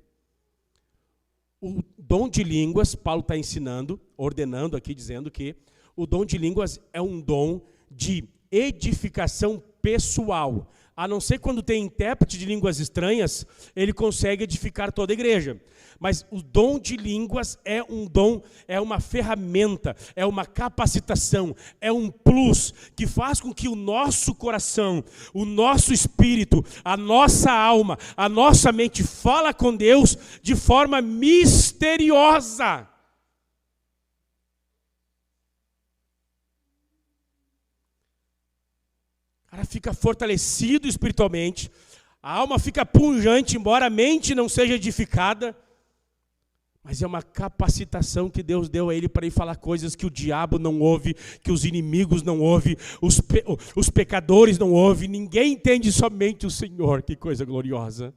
O dom de línguas, Paulo está ensinando, ordenando aqui, dizendo que o dom de línguas é um dom de edificação pessoal. A não ser quando tem intérprete de línguas estranhas, ele consegue edificar toda a igreja. Mas o dom de línguas é um dom, é uma ferramenta, é uma capacitação, é um plus que faz com que o nosso coração, o nosso espírito, a nossa alma, a nossa mente fala com Deus de forma misteriosa. O cara fica fortalecido espiritualmente, a alma fica pungente, embora a mente não seja edificada, mas é uma capacitação que Deus deu a ele para ir falar coisas que o diabo não ouve, que os inimigos não ouvem, os pecadores não ouvem, ninguém entende, somente o Senhor. Que coisa gloriosa.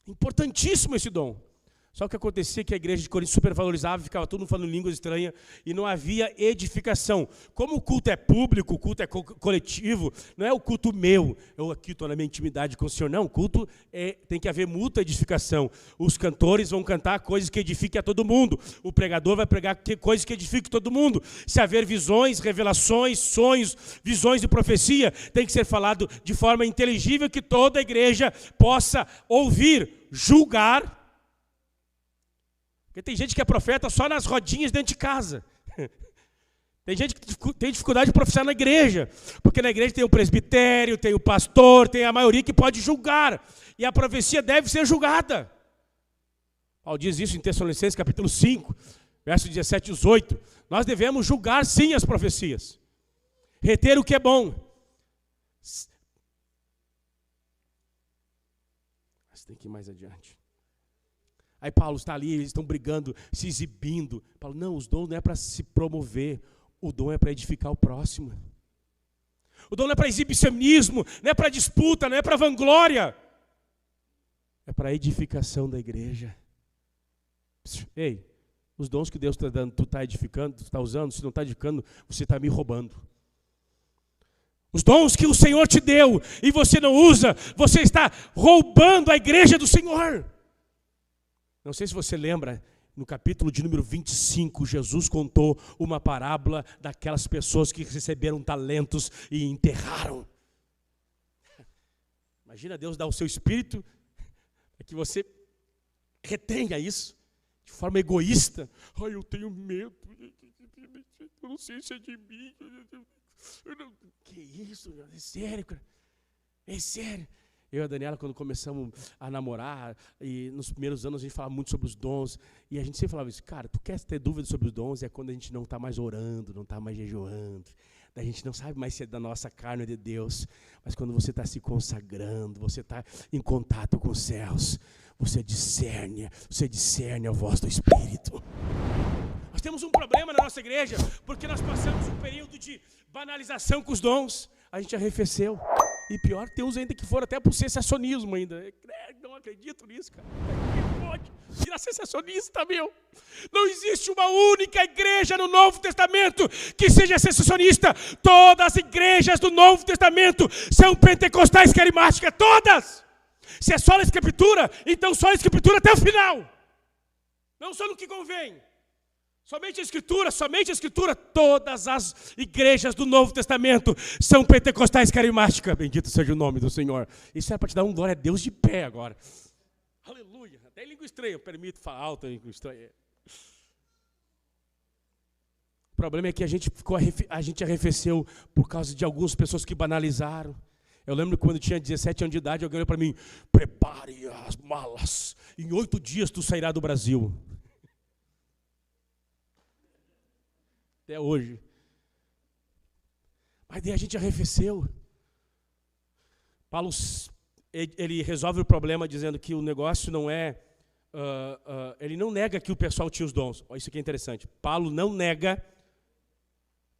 Importantíssimo esse dom. Só que acontecia que a igreja de Corinto supervalorizava, ficava todo mundo falando línguas estranhas e não havia edificação. Como o culto é público, o culto é coletivo, não é o culto meu, eu aqui estou na minha intimidade com o Senhor, não, o culto tem que haver mútua edificação. Os cantores vão cantar coisas que edifiquem a todo mundo, o pregador vai pregar coisas que edifiquem todo mundo. Se haver visões, revelações, sonhos, visões de profecia, tem que ser falado de forma inteligível que toda a igreja possa ouvir, julgar. Porque tem gente que é profeta só nas rodinhas dentro de casa. Tem gente que tem dificuldade de profetizar na igreja. Porque na igreja tem o presbitério, tem o pastor, tem a maioria que pode julgar. E a profecia deve ser julgada. Paulo diz isso em Tessalonicenses capítulo 5, versos 17 e 18. Nós devemos julgar sim as profecias. Reter o que é bom. Mas tem que ir mais adiante. Aí Paulo está ali, eles estão brigando, se exibindo. Paulo, não, os dons não é para se promover, o dom é para edificar o próximo. O dom não é para exibicionismo, não é para disputa, não é para vanglória. É para a edificação da igreja. Ei, os dons que Deus está dando, tu está edificando, tu está usando, se não está edificando, você está me roubando. Os dons que o Senhor te deu e você não usa, você está roubando a igreja do Senhor. Não sei se você lembra, no capítulo de número 25, Jesus contou uma parábola daquelas pessoas que receberam talentos e enterraram. Imagina Deus dar o seu espírito, para que você retenha isso, de forma egoísta. Ai, eu tenho medo, eu não sei se é de mim. Que isso, é sério, cara. É sério. Eu e a Daniela, quando começamos a namorar, e nos primeiros anos a gente falava muito sobre os dons, e a gente sempre falava isso, cara, tu quer ter dúvida sobre os dons, é quando a gente não está mais orando, não está mais jejuando, a gente não sabe mais se é da nossa carne ou de Deus, mas quando você está se consagrando, você está em contato com os céus, você discerne a voz do Espírito. Nós temos um problema na nossa igreja, porque nós passamos um período de banalização com os dons, a gente arrefeceu. E pior, tem uns ainda que foram até para o sensacionismo ainda. Não acredito nisso, cara. Como pode virar sensacionista, meu? Não existe uma única igreja no Novo Testamento que seja sensacionista. Todas as igrejas do Novo Testamento são pentecostais carismáticas, todas. Se é só na Escritura, então só a Escritura até o final. Não só no que convém. Somente a Escritura, todas as igrejas do Novo Testamento são pentecostais carismáticas. Bendito seja o nome do Senhor. Isso é para te dar um glória a Deus de pé agora. Aleluia. Até em língua estranha, eu permito falar alto em língua estranha. O problema é que a gente arrefeceu por causa de algumas pessoas que banalizaram. Eu lembro que quando eu tinha 17 anos de idade, alguém olhou para mim, prepare as malas, em 8 dias tu sairá do Brasil. Até hoje. Mas daí a gente arrefeceu. Paulo, ele resolve o problema dizendo que o negócio não é... ele não nega que o pessoal tinha os dons. Olha, isso aqui é interessante. Paulo não nega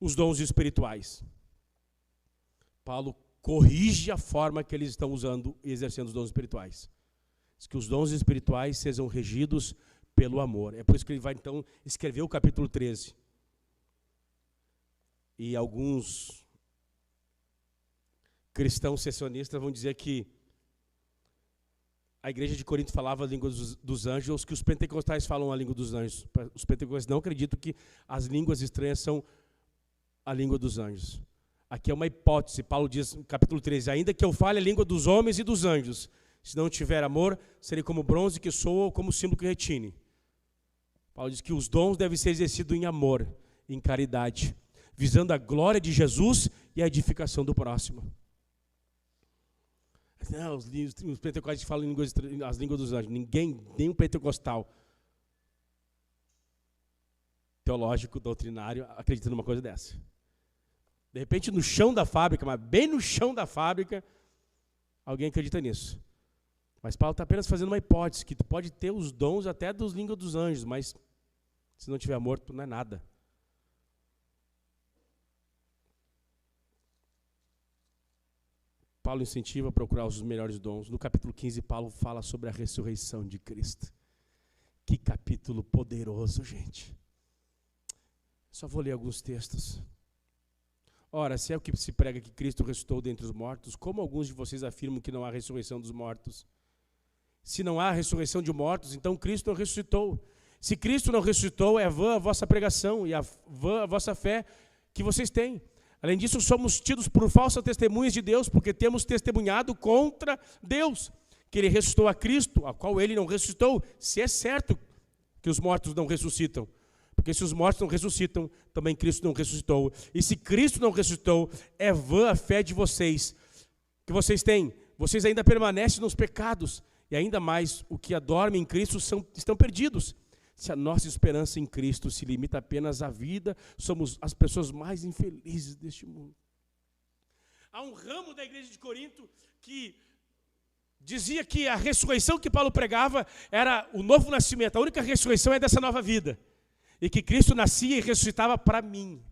os dons espirituais. Paulo corrige a forma que eles estão usando e exercendo os dons espirituais. Diz que os dons espirituais sejam regidos pelo amor. É por isso que ele vai, então, escrever o capítulo 13. E alguns cristãos sessionistas vão dizer que a igreja de Corinto falava a língua dos anjos, que os pentecostais falam a língua dos anjos. Os pentecostais não acreditam que as línguas estranhas são a língua dos anjos. Aqui é uma hipótese. Paulo diz no capítulo 13, ainda que eu fale a língua dos homens e dos anjos, se não tiver amor, serei como bronze que soa ou como símbolo que retine. Paulo diz que os dons devem ser exercidos em amor, em caridade, visando a glória de Jesus e a edificação do próximo. Não, os pentecostais falam as línguas dos anjos. Ninguém, nenhum pentecostal teológico, doutrinário, acredita numa coisa dessa. De repente, no chão da fábrica, mas bem no chão da fábrica, alguém acredita nisso. Mas Paulo está apenas fazendo uma hipótese, que tu pode ter os dons até dos línguas dos anjos, mas se não tiver amor, tu não é nada. Paulo incentiva a procurar os melhores dons. No capítulo 15, Paulo fala sobre a ressurreição de Cristo. Que capítulo poderoso, gente. Só vou ler alguns textos. Ora, se é o que se prega que Cristo ressuscitou dentre os mortos, como alguns de vocês afirmam que não há ressurreição dos mortos? Se não há ressurreição de mortos, então Cristo não ressuscitou. Se Cristo não ressuscitou, é vã a vossa pregação e vã a vossa fé que vocês têm. Além disso, somos tidos por falsas testemunhas de Deus, porque temos testemunhado contra Deus, que Ele ressuscitou a Cristo, a qual Ele não ressuscitou, se é certo que os mortos não ressuscitam. Porque se os mortos não ressuscitam, também Cristo não ressuscitou. E se Cristo não ressuscitou, é vã a fé de vocês, que vocês têm. Vocês ainda permanecem nos pecados, e ainda mais, os que adormem em Cristo estão perdidos. Se a nossa esperança em Cristo se limita apenas à vida, somos as pessoas mais infelizes deste mundo. Há um ramo da igreja de Corinto que dizia que a ressurreição que Paulo pregava era o novo nascimento. A única ressurreição é dessa nova vida. E que Cristo nascia e ressuscitava para mim,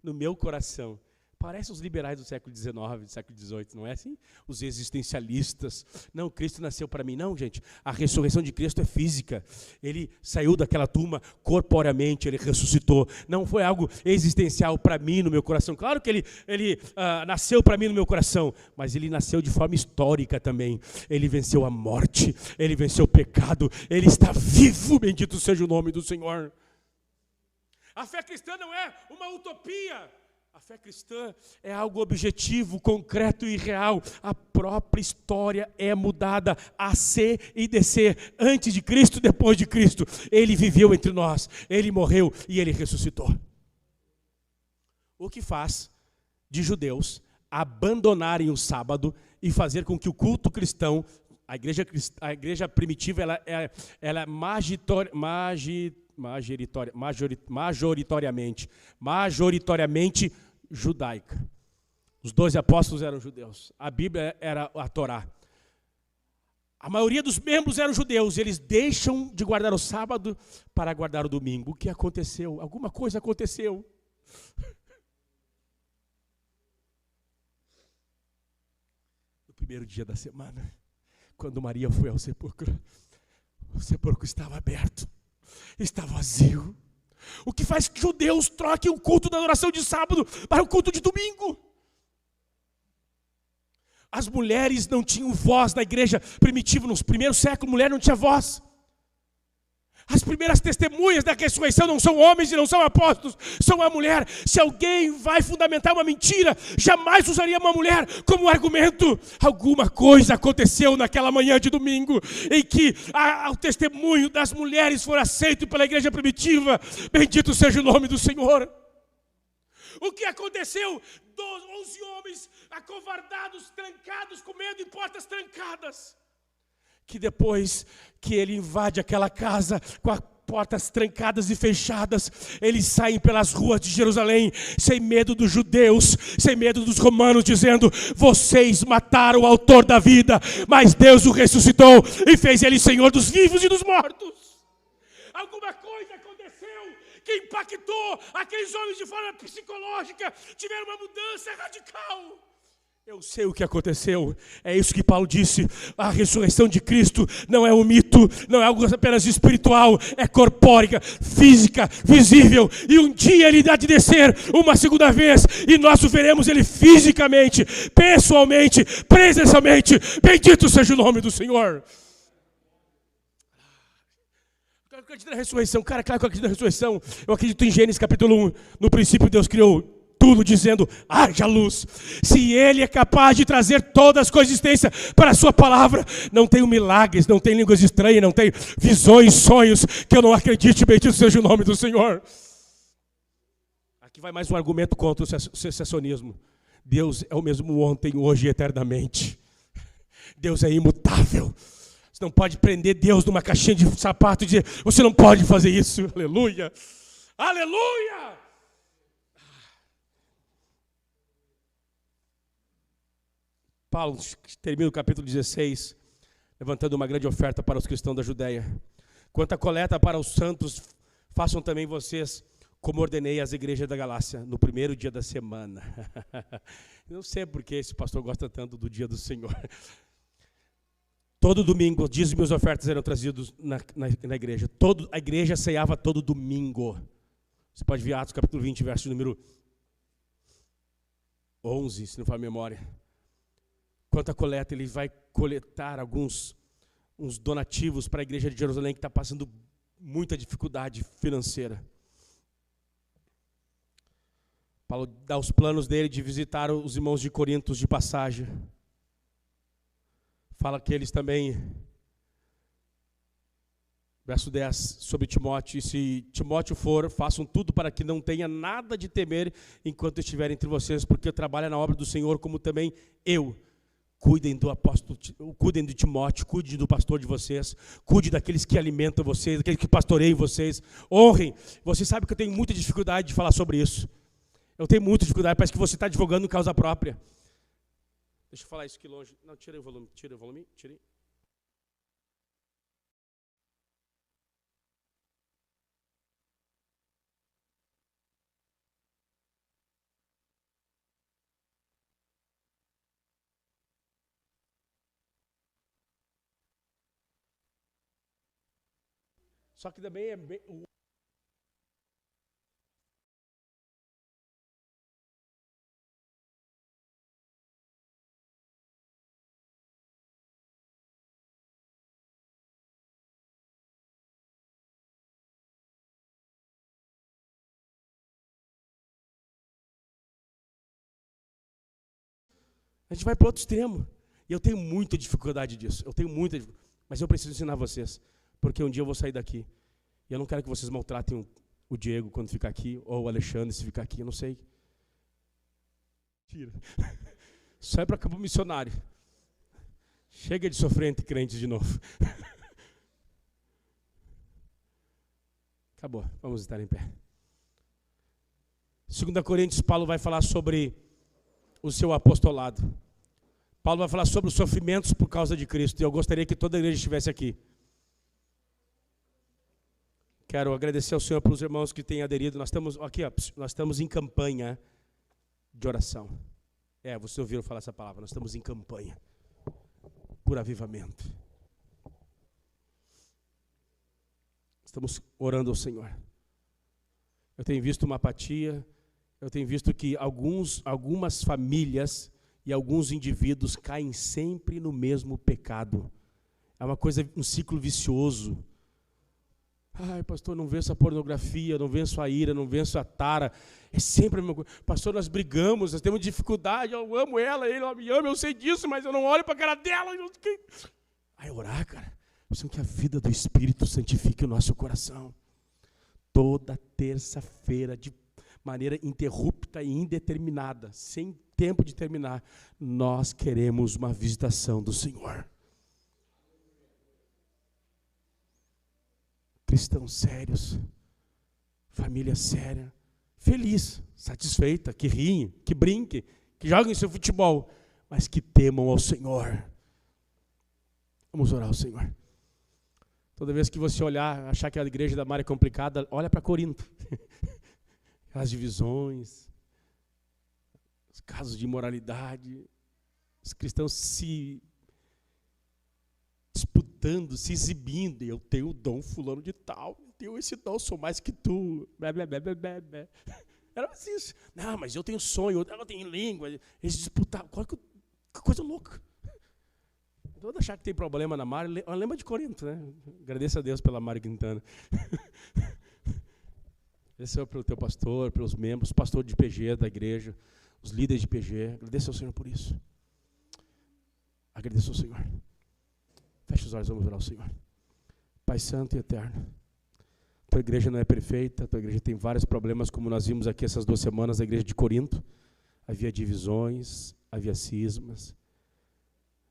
no meu coração. Parece os liberais do século XIX, do século XVIII, não é assim? Os existencialistas. Não, Cristo nasceu para mim. Não, gente, a ressurreição de Cristo é física. Ele saiu daquela tumba corporeamente, ele ressuscitou. Não foi algo existencial para mim, no meu coração. Claro que ele nasceu para mim no meu coração, mas ele nasceu de forma histórica também. Ele venceu a morte, ele venceu o pecado, ele está vivo, bendito seja o nome do Senhor. A fé cristã não é uma utopia A fé cristã é algo objetivo, concreto e real. A própria história é mudada a ser e descer. Antes de Cristo, depois de Cristo. Ele viveu entre nós, ele morreu e ele ressuscitou. O que faz de judeus abandonarem o sábado e fazer com que o culto cristão, a igreja primitiva, ela é majoritariamente judaica. Os 12 apóstolos eram judeus. A Bíblia era a Torá. A maioria dos membros eram judeus. Eles deixam de guardar o sábado para guardar o domingo. O que aconteceu? Alguma coisa aconteceu. No primeiro dia da semana, quando Maria foi ao sepulcro, o sepulcro estava aberto, está vazio. O que faz que judeus troquem o culto da adoração de sábado para o culto de domingo? As mulheres não tinham voz na igreja primitiva. Nos primeiros séculos, mulher não tinha voz. As primeiras testemunhas da ressurreição não são homens e não são apóstolos, são a mulher. Se alguém vai fundamentar uma mentira, jamais usaria uma mulher como argumento. Alguma coisa aconteceu naquela manhã de domingo, em que o testemunho das mulheres foi aceito pela igreja primitiva. Bendito seja o nome do Senhor. O que aconteceu? 11 homens acovardados, trancados, com medo em portas trancadas. Que depois que ele invade aquela casa com as portas trancadas e fechadas, eles saem pelas ruas de Jerusalém, sem medo dos judeus, sem medo dos romanos, dizendo: vocês mataram o autor da vida, mas Deus o ressuscitou e fez ele Senhor dos vivos e dos mortos. Alguma coisa aconteceu que impactou aqueles homens de forma psicológica, tiveram uma mudança radical. Eu sei o que aconteceu, é isso que Paulo disse: a ressurreição de Cristo não é um mito, não é algo apenas espiritual, é corpórea, física, visível, e um dia ele há de descer uma segunda vez, e nós o veremos ele fisicamente, pessoalmente, presencialmente. Bendito seja o nome do Senhor. Eu acredito na ressurreição, cara, claro que eu acredito na ressurreição. Eu acredito em Gênesis capítulo 1, no princípio Deus criou tudo, dizendo: haja luz. Se ele é capaz de trazer todas as coisas de existência para a sua palavra, não tem milagres, não tem línguas estranhas, não tem visões, sonhos que eu não acredite. Bendito seja o nome do Senhor. Aqui vai mais um argumento contra o secessionismo. Deus é o mesmo ontem, hoje e eternamente. Deus é imutável. Você não pode prender Deus numa caixinha de sapato e dizer: você não pode fazer isso. Aleluia, aleluia. Paulo termina o capítulo 16, levantando uma grande oferta para os cristãos da Judéia. Quanto à coleta para os santos, façam também vocês como ordenei às igrejas da Galácia, no primeiro dia da semana. Não sei por que esse pastor gosta tanto do dia do Senhor. Todo domingo, dízimos e ofertas eram trazidos na igreja. A igreja ceiava todo domingo. Você pode ver Atos capítulo 20, verso número 11, se não for a memória. Quanto à coleta, ele vai coletar uns donativos para a igreja de Jerusalém, que está passando muita dificuldade financeira. Paulo dá os planos dele de visitar os irmãos de Corinto de passagem. Fala que eles também, verso 10, sobre Timóteo: e se Timóteo for, façam tudo para que não tenha nada de temer enquanto estiver entre vocês, porque trabalha na obra do Senhor, como também eu. Cuidem do apóstolo, cuidem de Timóteo, cuidem do pastor de vocês, cuidem daqueles que alimentam vocês, daqueles que pastoreiam vocês, honrem. Você sabe que eu tenho muita dificuldade de falar sobre isso. Eu tenho muita dificuldade, parece que você está advogando em causa própria. Deixa eu falar isso aqui longe. Não, tira o volume, tire. Só que também é bem, A gente vai para outro extremo. E eu tenho muita dificuldade disso. Mas eu preciso ensinar vocês. Porque um dia eu vou sair daqui. E eu não quero que vocês maltratem o Diego quando ficar aqui, ou o Alexandre se ficar aqui, eu não sei. Tira. Só é para campo missionário. Chega de sofrer entre crentes de novo. Acabou, vamos estar em pé. 2 Coríntios, Paulo vai falar sobre o seu apostolado. Paulo vai falar sobre os sofrimentos por causa de Cristo. E eu gostaria que toda a igreja estivesse aqui. Quero agradecer ao Senhor pelos irmãos que têm aderido. Nós estamos aqui, nós estamos em campanha de oração. Vocês ouviram falar essa palavra. Nós estamos em campanha por avivamento. Estamos orando ao Senhor. Eu tenho visto uma apatia. Eu tenho visto que algumas famílias e alguns indivíduos caem sempre no mesmo pecado. É uma coisa, um ciclo vicioso. Ai, pastor, não venço a pornografia, não venço a ira, não venço a tara. É sempre a mesma coisa. Pastor, nós brigamos, nós temos dificuldade, eu amo ela me ama, eu sei disso, mas eu não olho para a cara dela. Aí orar, cara. Precisamos que a vida do Espírito santifique o nosso coração. Toda terça-feira, de maneira interrupta e indeterminada, sem tempo de terminar, nós queremos uma visitação do Senhor. Cristãos sérios, família séria, feliz, satisfeita, que riem, que brinquem, que joguem seu futebol, mas que temam ao Senhor. Vamos orar ao Senhor. Toda vez que você olhar, achar que a igreja da Mara é complicada, olha para Corinto. As divisões, os casos de imoralidade, os cristãos se disputando, se exibindo. Eu tenho o dom fulano de tal, eu tenho esse dom, sou mais que tu. Era isso. Não, mas eu tenho sonho, eu tenho língua. Eles disputavam. Que coisa louca. Todo achar que tem problema na Mara, lembra de Corinto, né? Agradeço a Deus pela Mara Quintana. Agradeço ao teu pastor, pelos membros, pastor de PG da igreja, os líderes de PG. Agradeço ao Senhor por isso. Agradeço ao Senhor. Feche os olhos, vamos orar ao Senhor. Pai Santo e Eterno, tua igreja não é perfeita, tua igreja tem vários problemas, como nós vimos aqui essas 2 semanas na igreja de Corinto. Havia divisões, havia cismas.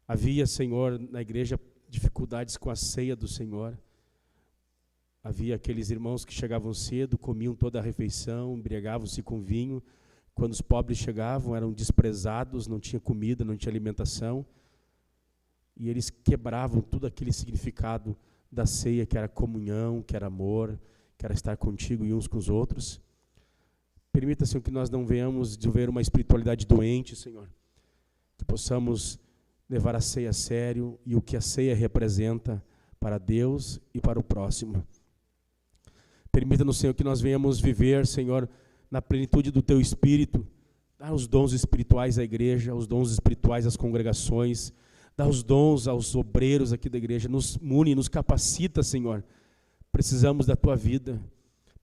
Havia, Senhor, na igreja dificuldades com a ceia do Senhor. Havia aqueles irmãos que chegavam cedo, comiam toda a refeição, embriagavam-se com vinho. Quando os pobres chegavam, eram desprezados, não tinha comida, não tinha alimentação. E eles quebravam tudo aquele significado da ceia, que era comunhão, que era amor, que era estar contigo e uns com os outros. Permita, Senhor, que nós não venhamos desenvolver uma espiritualidade doente, Senhor. Que possamos levar a ceia a sério e o que a ceia representa para Deus e para o próximo. Permita-nos, Senhor, que nós venhamos viver, Senhor, na plenitude do Teu Espírito. Dá os dons espirituais à igreja, os dons espirituais às congregações. Dá os dons aos obreiros aqui da igreja. Nos une, nos capacita, Senhor. Precisamos da Tua vida.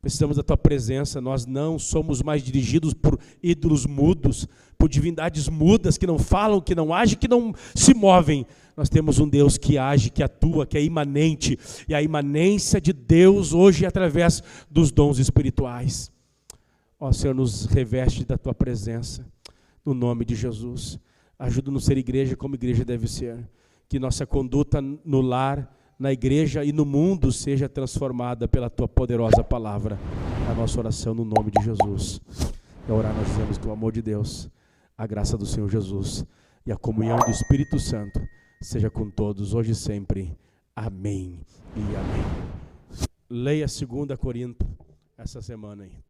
Precisamos da Tua presença. Nós não somos mais dirigidos por ídolos mudos, por divindades mudas que não falam, que não agem, que não se movem. Nós temos um Deus que age, que atua, que é imanente. E a imanência de Deus hoje é através dos dons espirituais. Ó Senhor, nos reveste da Tua presença, no nome de Jesus. Ajuda-nos a ser igreja como igreja deve ser. Que nossa conduta no lar, na igreja e no mundo seja transformada pela Tua poderosa palavra. A nossa oração no nome de Jesus. E a orar nós dizemos que o amor de Deus, a graça do Senhor Jesus e a comunhão do Espírito Santo seja com todos, hoje e sempre. Amém e amém. Leia 2 Coríntios essa semana aí.